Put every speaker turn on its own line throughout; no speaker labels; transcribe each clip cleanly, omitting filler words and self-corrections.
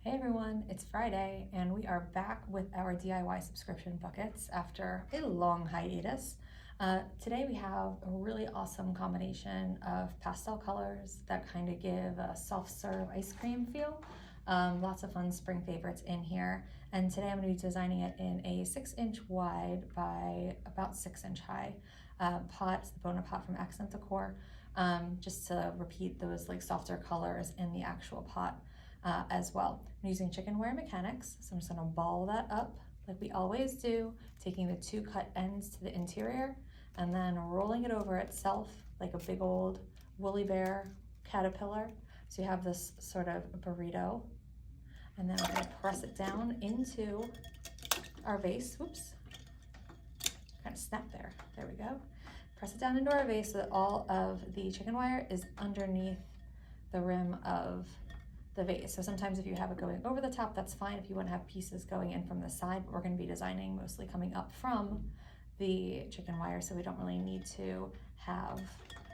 Hey everyone, it's Friday and we are back with our DIY subscription buckets after a long hiatus. Today we have a really awesome combination of pastel colors that kind of give a soft serve ice cream feel. Lots of fun spring favorites in here. And today I'm going to be designing it in a 6-inch wide by about 6-inch high pot. It's the Bona pot from Accent Decor, just to repeat those like softer colors in the actual pot. As well. I'm using chicken wire mechanics, so I'm just going to ball that up like we always do, taking the two cut ends to the interior and then rolling it over itself like a big old woolly bear caterpillar. So you have this sort of burrito, and then I'm going to press it down into our vase. Whoops, kind of snapped there. There we go. Press it down into our vase so that all of the chicken wire is underneath the rim of the vase. So sometimes if you have it going over the top, that's fine. If you want to have pieces going in from the side, but we're going to be designing mostly coming up from the chicken wire, so we don't really need to have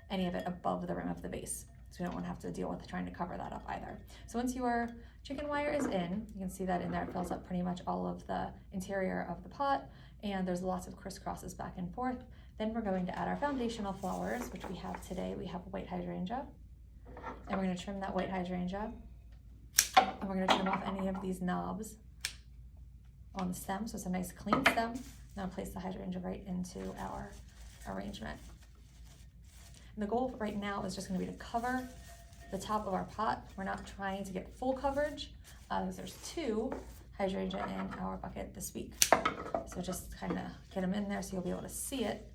any of it above the rim of the vase. So we don't want to have to deal with trying to cover that up either. So once your chicken wire is in, you can see that in there it fills up pretty much all of the interior of the pot, and there's lots of crisscrosses back and forth. Then we're going to add our foundational flowers, which we have today. We have a white hydrangea, and we're going to trim that white hydrangea. And we're going to trim off any of these knobs on the stem, so it's a nice clean stem. Now place the hydrangea right into our arrangement. And the goal right now is just going to be to cover the top of our pot. We're not trying to get full coverage because there's 2 hydrangea in our bucket this week. So just kind of get them in there so you'll be able to see it.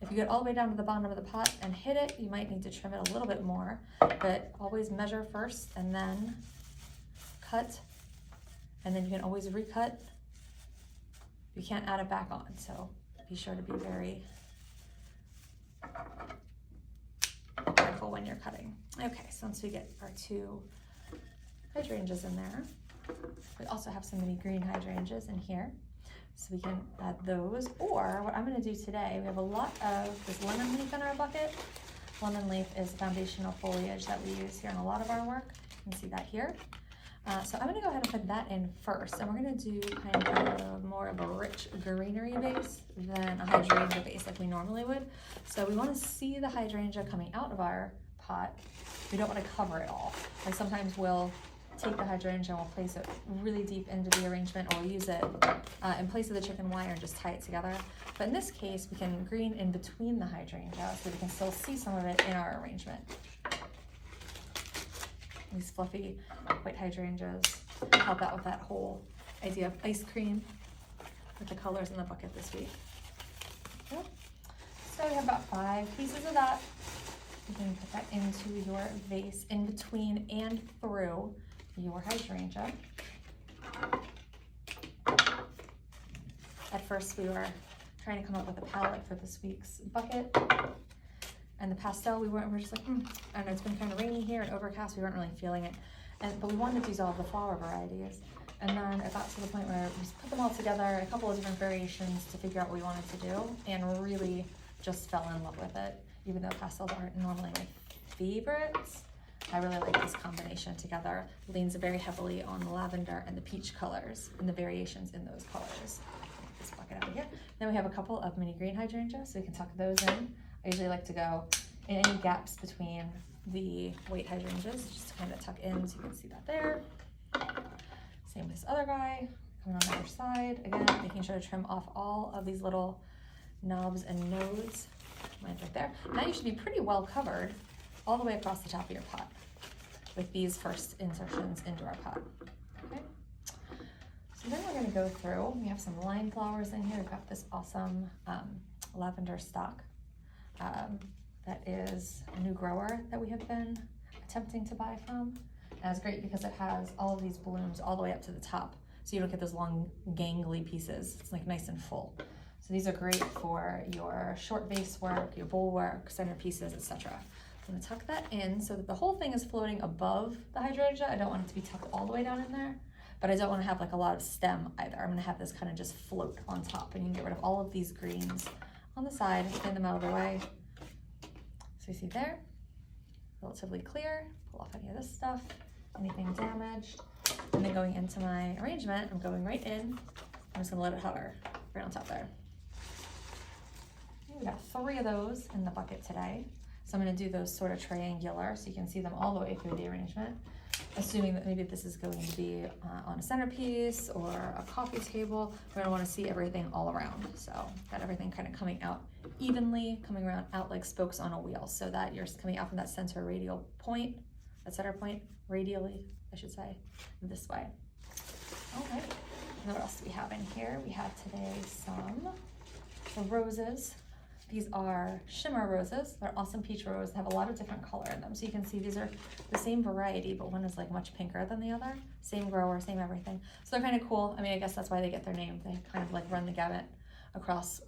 If you get all the way down to the bottom of the pot and hit it, you might need to trim it a little bit more, but always measure first and then cut, and then you can always recut. You can't add it back on, so be sure to be very careful when you're cutting. Okay, so once we get our 2 hydrangeas in there, we also have some mini green hydrangeas in here, so we can add those. Or what I'm going to do today, we have a lot of this lemon leaf in our bucket. Lemon leaf is foundational foliage that we use here in a lot of our work. You can see that here. So I'm going to go ahead and put that in first, and we're going to do kind of more of a rich greenery base than a hydrangea base like we normally would. So we want to see the hydrangea coming out of our pot. We don't want to cover it all. Like sometimes we'll take the hydrangea and we'll place it really deep into the arrangement, or we'll use it in place of the chicken wire and just tie it together. But in this case, we can green in between the hydrangea so we can still see some of it in our arrangement. These fluffy white hydrangeas help out with that whole idea of ice cream with the colors in the bucket this week. Okay. So we have about 5 pieces of that. You can put that into your vase in between and through your hydrangea. At first we were trying to come up with a palette for this week's bucket. And the pastel, we're just like, I don't know, it's been kind of rainy here and overcast, we weren't really feeling it. But we wanted to use all the flower varieties. And then it got to the point where we just put them all together, a couple of different variations to figure out what we wanted to do, and really just fell in love with it. Even though pastels aren't normally my favorites, I really like this combination together. It leans very heavily on the lavender and the peach colors and the variations in those colors. This bucket out of here. Then we have a couple of mini green hydrangeas, so we can tuck those in. I usually like to go in any gaps between the white hydrangeas, just to kind of tuck in, so you can see that there. Same with this other guy, coming on the other side. Again, making sure to trim off all of these little knobs and nodes. Mine's right there. Now you should be pretty well covered all the way across the top of your pot with these first insertions into our pot. Okay. So then we're going to go through, we have some line flowers in here. We've got this awesome lavender stock. That is a new grower that we have been attempting to buy from. And it's great because it has all of these blooms all the way up to the top. So you don't get those long gangly pieces. It's like nice and full. So these are great for your short vase work, your bowl work, centerpieces, etc. I'm going to tuck that in so that the whole thing is floating above the hydrangea. I don't want it to be tucked all the way down in there, but I don't want to have like a lot of stem either. I'm going to have this kind of just float on top, and you can get rid of all of these greens on the side, clean them out of the way. So you see there, relatively clear. Pull off any of this stuff, anything damaged. And then going into my arrangement, I'm going right in. I'm just gonna let it hover right on top there. We got 3 of those in the bucket today. So I'm gonna do those sort of triangular so you can see them all the way through the arrangement, assuming that maybe this is going to be on a centerpiece or a coffee table. We're gonna wanna see everything all around. So got everything kind of coming out evenly, coming around out like spokes on a wheel, so that you're coming out from that center radial point, that center point, radially, I should say, this way. Okay, what else do we have in here? We have today some roses. These are shimmer roses. They're awesome peach roses. They have a lot of different color in them. So you can see these are the same variety, but one is like much pinker than the other. Same grower, same everything. So they're kind of cool. I mean, I guess that's why they get their name. They kind of like run the gamut across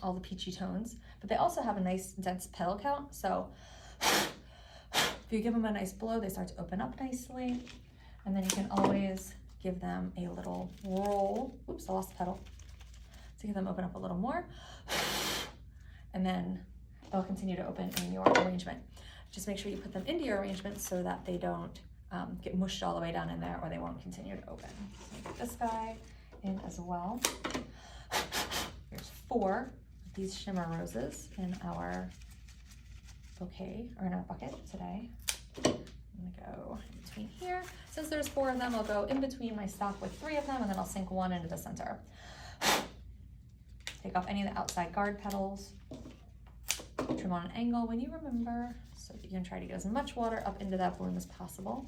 all the peachy tones. But they also have a nice dense petal count. So if you give them a nice blow, they start to open up nicely. And then you can always give them a little roll. Oops, I lost the petal. To get them open up a little more. And then they'll continue to open in your arrangement. Just make sure you put them into your arrangement so that they don't get mushed all the way down in there, or they won't continue to open. So get this guy in as well. Here's 4 of these shimmer roses in our bouquet, or in our bucket today. I'm gonna go in between here. Since there's 4 of them, I'll go in between my stock with 3 of them, and then I'll sink 1 into the center. Take off any of the outside guard petals. Trim on an angle when you remember, so that you can try to get as much water up into that bloom as possible.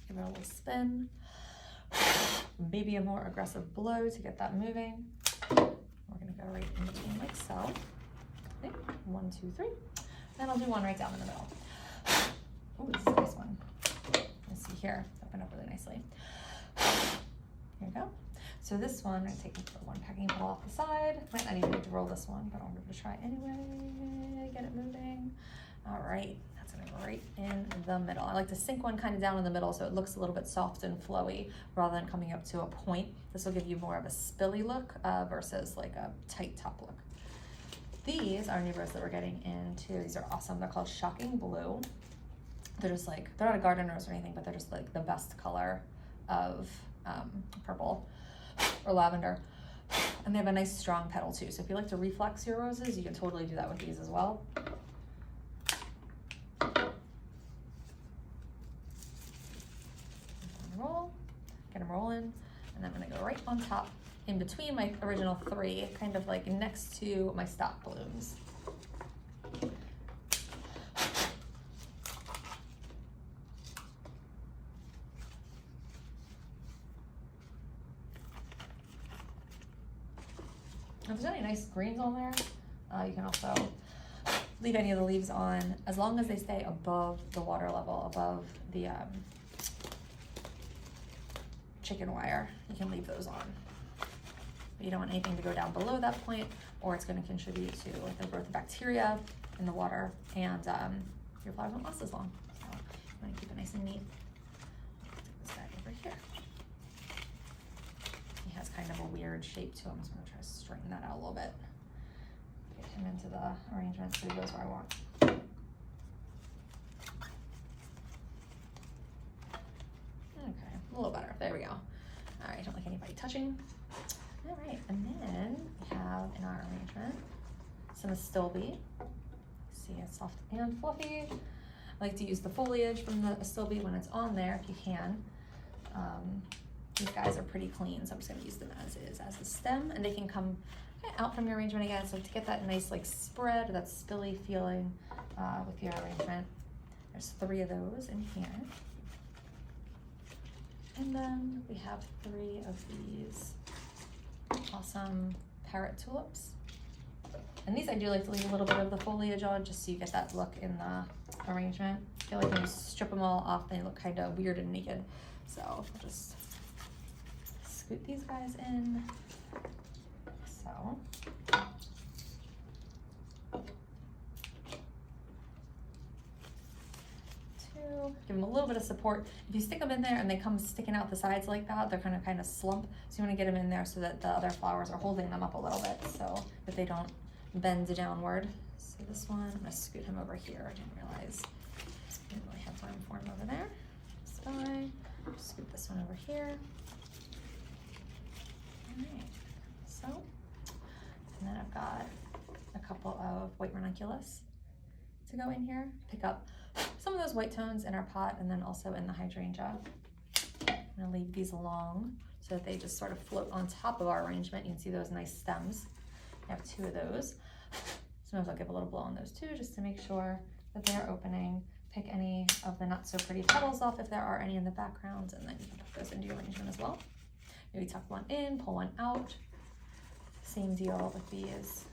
Give it a little spin. Maybe a more aggressive blow to get that moving. We're gonna go right in between like so. Okay. 1, 2, 3. Then I'll do 1 right down in the middle. Oh, this is a nice one. Let's see here, open up really nicely. Here we go. So this one, I'm gonna take the 1 packing petal off the side. Might not even need to roll this one, but I'll give it a try anyway. Get it moving. All right, that's gonna go right in the middle. I like to sink 1 kind of down in the middle so it looks a little bit soft and flowy rather than coming up to a point. This will give you more of a spilly look versus like a tight top look. These are new roses that we're getting into. These are awesome. They're called Shocking Blue. They're just like, they're not a garden rose or anything, but they're just like the best color of purple or lavender, and they have a nice strong petal too. So if you like to reflex your roses, you can totally do that with these as well. Roll, get them rolling, and I'm gonna go right on top in between my original 3, kind of like next to my stock blooms. If there's any nice greens on there, you can also leave any of the leaves on, as long as they stay above the water level, above the chicken wire. You can leave those on. But you don't want anything to go down below that point, or it's going to contribute to like the growth of bacteria in the water, and your flowers won't last as long. So you want to keep it nice and neat. Take this guy over here. He has kind of a weird shape to him, so I'm going to try to straighten that out a little bit. Get him into the arrangement so he goes where I want. Okay, a little better. There we go. All right, don't like anybody touching. All right, and then we have in our arrangement some astilbe. See, it's soft and fluffy. I like to use the foliage from the astilbe when it's on there, if you can. These guys are pretty clean, so I'm just gonna use them as is, as a stem, and they can come out from your arrangement again. So to get that nice like spread, that spilly feeling with your arrangement, there's 3 of those in here. And then we have 3 of these awesome parrot tulips. And these I do like to leave a little bit of the foliage on, just so you get that look in the arrangement. I feel like when you strip them all off, they look kind of weird and naked. So I'll just scoot these guys in. So. Give them a little bit of support. If you stick them in there and they come sticking out the sides like that, they're kind of slump. So you want to get them in there so that the other flowers are holding them up a little bit, so that they don't bend downward. So this one, I'm going to scoot him over here. I didn't realize I didn't really have room for him over there. This guy, scoot this one over here. All right, so, and then I've got a couple of white ranunculus to go in here. Pick up some of those white tones in our pot and then also in the hydrangea. I'm gonna leave these long so that they just sort of float on top of our arrangement. You can see those nice stems. I have 2 of those. Sometimes I'll give a little blow on those too, just to make sure that they are opening. Pick any of the not so pretty petals off if there are any in the background, and then you can tuck those into your arrangement as well. Maybe tuck one in, pull one out. Same deal with these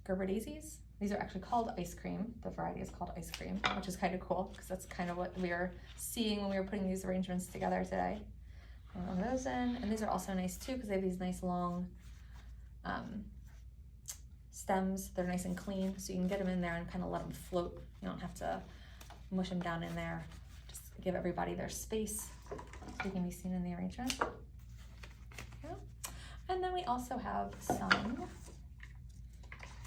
Gerber daisies. These are actually called ice cream. The variety is called ice cream, which is kind of cool because that's kind of what we were seeing when we were putting these arrangements together today. Put those in, and these are also nice too because they have these nice long stems. They're nice and clean, so you can get them in there and kind of let them float. You don't have to mush them down in there. Just give everybody their space so they can be seen in the arrangement. Yeah. And then we also have some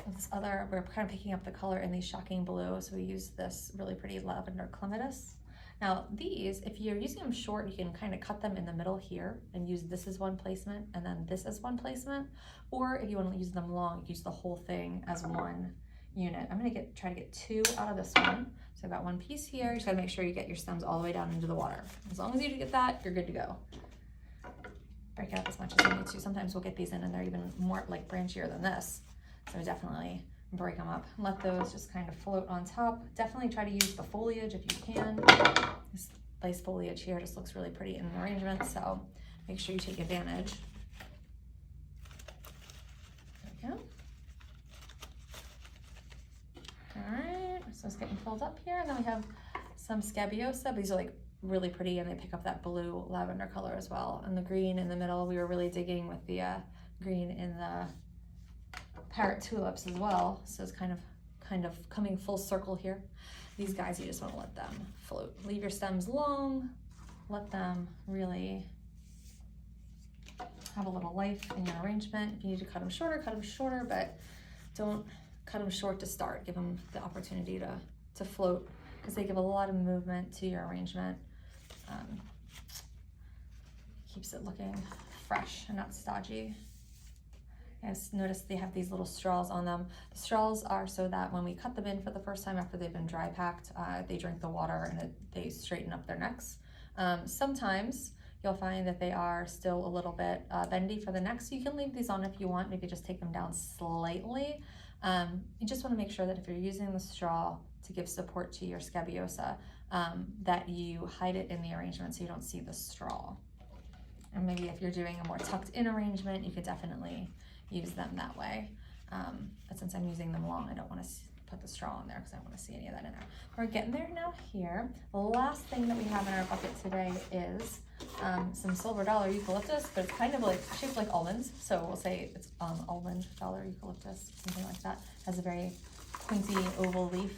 of this other, we're kind of picking up the color in these shocking blue, so we use this really pretty lavender clematis. Now these, if you're using them short, you can kind of cut them in the middle here and use this as one placement and then this as one placement. Or if you want to use them long, use the whole thing as one unit. I'm going to try to get 2 out of this one. So I've got one piece here. You just got to make sure you get your stems all the way down into the water. As long as you get that, you're good to go. Break it up as much as you need to. Sometimes we'll get these in and they're even more like branchier than this. So definitely break them up. Let those just kind of float on top. Definitely try to use the foliage if you can. This lace foliage here just looks really pretty in an arrangement, so make sure you take advantage. There we go. All right, so it's getting filled up here. And then we have some scabiosa, but these are like really pretty and they pick up that blue lavender color as well. And the green in the middle, we were really digging with the green in the parrot tulips as well, so it's kind of coming full circle here. These guys, you just want to let them float. Leave your stems long, let them really have a little life in your arrangement. If you need to cut them shorter, but don't cut them short to start. Give them the opportunity to float because they give a lot of movement to your arrangement. Keeps it looking fresh and not stodgy. I noticed they have these little straws on them. The straws are so that when we cut them in for the first time after they've been dry packed, they drink the water and they straighten up their necks. Sometimes you'll find that they are still a little bit bendy for the neck, so you can leave these on if you want. Maybe just take them down slightly. You just want to make sure that if you're using the straw to give support to your scabiosa, that you hide it in the arrangement so you don't see the straw. And maybe if you're doing a more tucked in arrangement, you could definitely use them that way. But since I'm using them long, I don't want to put the straw in there because I don't want to see any of that in there. We're getting there now here. The last thing that we have in our bucket today is some silver dollar eucalyptus, but it's kind of like shaped like almonds. So we'll say it's almond dollar eucalyptus, something like that. Has a very pointy oval leaf.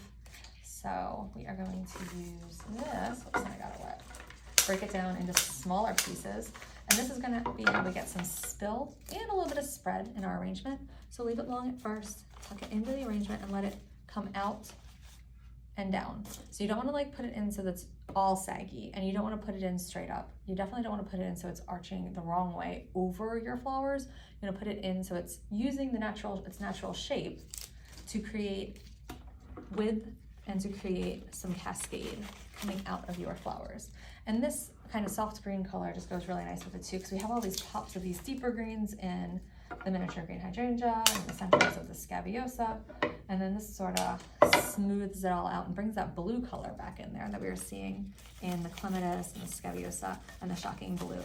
So we are going to use this. Oops, I got it wet. Break it down into smaller pieces. And this is going to be how we get some spill and a little bit of spread in our arrangement. So leave it long at first, tuck it into the arrangement and let it come out and down. So you don't want to like put it in so that's all saggy, and you don't want to put it in straight up. You definitely don't want to put it in so it's arching the wrong way over your flowers. You're going to put it in so it's using its natural shape to create width and to create some cascade coming out of your flowers. And this kind of soft green color just goes really nice with it too, because we have all these pops of these deeper greens in the miniature green hydrangea and the centers of the scabiosa, and then this sort of smooths it all out and brings that blue color back in there that we were seeing in the clematis and the scabiosa and the shocking blue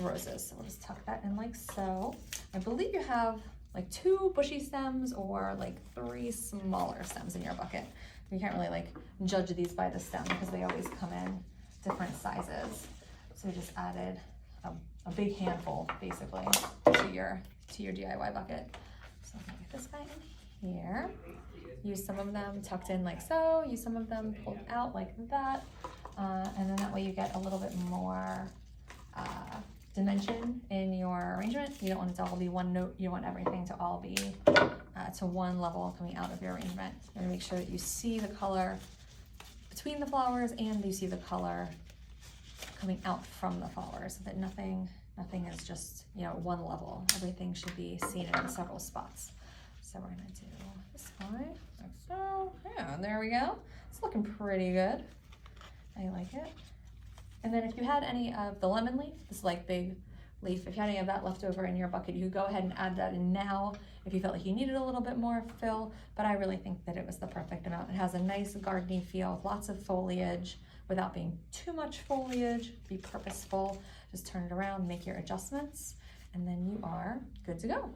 roses. So we'll just tuck that in like so. I believe you have like 2 bushy stems or like 3 smaller stems in your bucket. You can't really like judge these by the stem because they always come in different sizes. So we just added a big handful basically to your DIY bucket. So I'm gonna get this guy in here. Use some of them tucked in like so. Use some of them pulled out like that. And then that way you get a little bit more dimension in your arrangement. You don't want it to all be one note. You want everything to all be to one level coming out of your arrangement. You want to make sure that you see the color between the flowers and you see the color coming out from the flower, so that nothing is just, you know, one level. Everything should be seen in several spots. So we're gonna do this side, like so. Yeah, there we go. It's looking pretty good. I like it. And then if you had any of the lemon leaf, this like big leaf, if you had any of that left over in your bucket, you could go ahead and add that in now if you felt like you needed a little bit more fill, but I really think that it was the perfect amount. It has a nice gardening feel with lots of foliage without being too much foliage. Be purposeful. Just turn it around, make your adjustments, and then you are good to go.